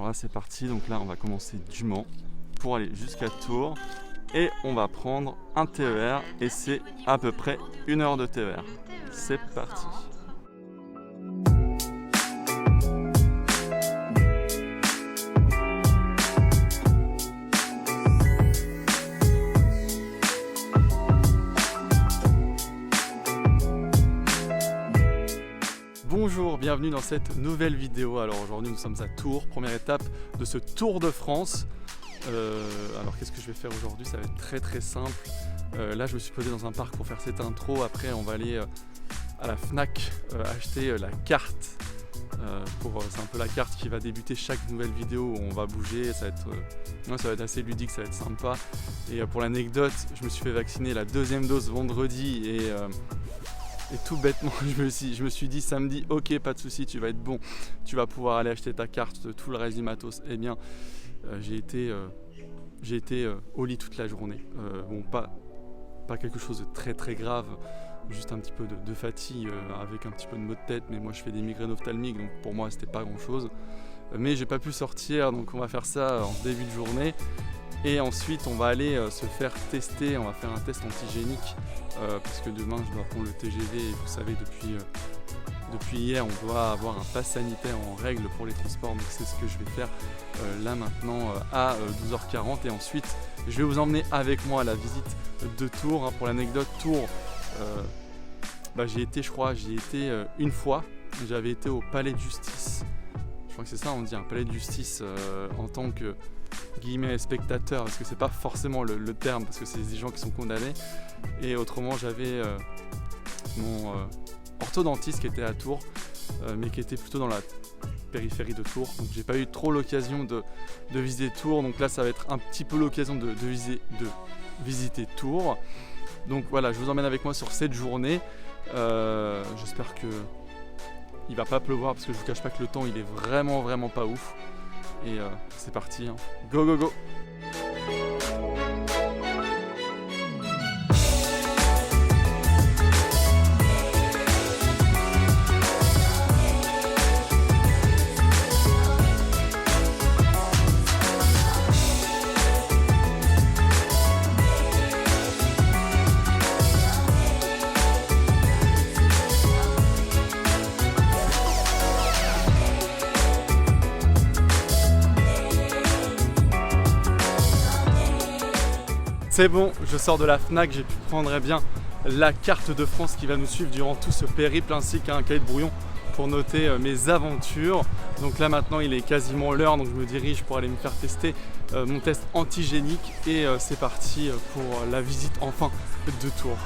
là c'est parti, donc là on va commencer du Mans pour aller jusqu'à Tours et on va prendre un TER et c'est à peu près 1 heure de TER. C'est parti. Bonjour, bienvenue dans cette nouvelle vidéo. Alors aujourd'hui nous sommes à Tours, première étape de ce Tour de France. Alors qu'est-ce que je vais faire aujourd'hui? Ça va être très simple. Là je me suis posé dans un parc pour faire cette intro. Après on va aller à la Fnac acheter la carte. C'est un peu la carte qui va débuter chaque nouvelle vidéo où on va bouger. Ça va être assez ludique, ça va être sympa. Et pour l'anecdote, je me suis fait vacciner la 2e dose vendredi et tout bêtement, je me suis dit samedi, ok, pas de souci, tu vas être bon, tu vas pouvoir aller acheter ta carte, tout le reste du matos. Eh bien, j'ai été au lit toute la journée. Bon, pas quelque chose de très grave, juste un petit peu de fatigue avec un petit peu de maux de tête, mais moi je fais des migraines ophtalmiques, donc pour moi c'était pas grand chose. Mais j'ai pas pu sortir, donc on va faire ça en début de journée. Et ensuite on va aller se faire tester, on va faire un test antigénique parce que demain je dois prendre le TGV et vous savez depuis hier on doit avoir un pass sanitaire en règle pour les transports, donc c'est ce que je vais faire là maintenant à 12h40 et ensuite je vais vous emmener avec moi à la visite de Tours. Pour l'anecdote, Tours, j'y ai été une fois, j'avais été au palais de justice, je crois que c'est ça on dit, un palais de justice en tant que guillemets spectateur, parce que c'est pas forcément le terme, parce que c'est des gens qui sont condamnés. Et autrement j'avais mon orthodontiste qui était à Tours, mais qui était plutôt dans la périphérie de Tours, donc j'ai pas eu trop l'occasion de visiter Tours, donc là ça va être un petit peu l'occasion de visiter Tours. Donc voilà, je vous emmène avec moi sur cette journée. J'espère que il va pas pleuvoir, parce que je vous cache pas que le temps il est vraiment pas ouf. Et c'est parti, hein. Go go go! C'est bon, je sors de la Fnac, j'ai pu prendre bien la carte de France qui va nous suivre durant tout ce périple, ainsi qu'un cahier de brouillon pour noter mes aventures. Donc là maintenant il est quasiment l'heure, donc je me dirige pour aller me faire tester mon test antigénique et c'est parti pour la visite enfin de Tours.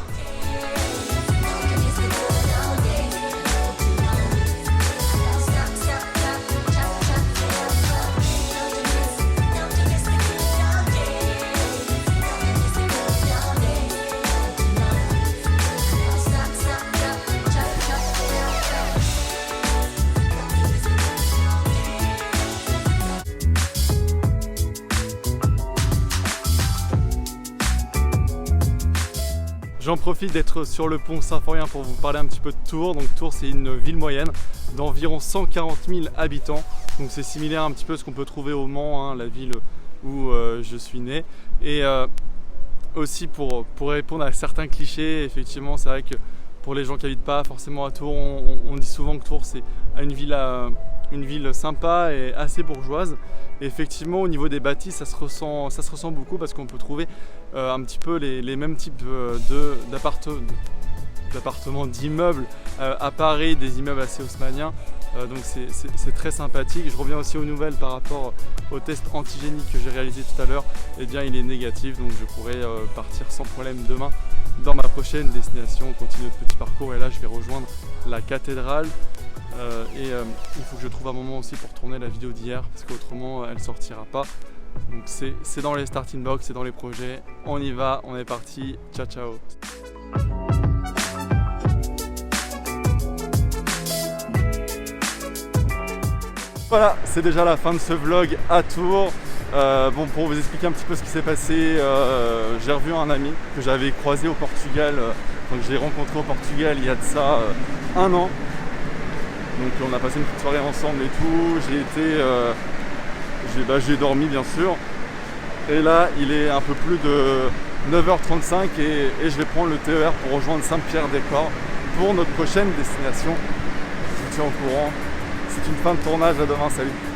J'en profite d'être sur le pont Symphorien pour vous parler un petit peu de Tours. Donc Tours, c'est une ville moyenne d'environ 140 000 habitants. Donc c'est similaire un petit peu à ce qu'on peut trouver au Mans, hein, la ville où je suis né. Et aussi pour répondre à certains clichés, effectivement c'est vrai que pour les gens qui n'habitent pas forcément à Tours, on dit souvent que Tours c'est une ville sympa et assez bourgeoise. Et effectivement au niveau des bâtis ça se ressent beaucoup, parce qu'on peut trouver un petit peu les mêmes types d'appartements, d'immeubles à Paris, des immeubles assez haussmanniens. Donc c'est très sympathique. Je reviens aussi aux nouvelles par rapport au test antigénique que j'ai réalisé tout à l'heure. Eh bien il est négatif, donc je pourrai partir sans problème demain dans ma prochaine destination. On continue notre petit parcours et là je vais rejoindre la cathédrale. Il faut que je trouve un moment aussi pour tourner la vidéo d'hier, parce qu'autrement elle sortira pas. Donc c'est dans les starting blocks, c'est dans les projets. On y va, on est parti. Ciao ciao. Voilà, c'est déjà la fin de ce vlog à Tours. Bon, pour vous expliquer un petit peu ce qui s'est passé, j'ai revu un ami que j'avais croisé au Portugal. Donc je l'ai rencontré au Portugal il y a de ça 1 an. Donc on a passé une petite soirée ensemble et tout. J'ai été J'ai dormi bien sûr. Et là, il est un peu plus de 9h35 et je vais prendre le TER pour rejoindre Saint-Pierre-des-Corps pour notre prochaine destination. Je vous tiens au courant. C'est une fin de tournage, à demain, salut.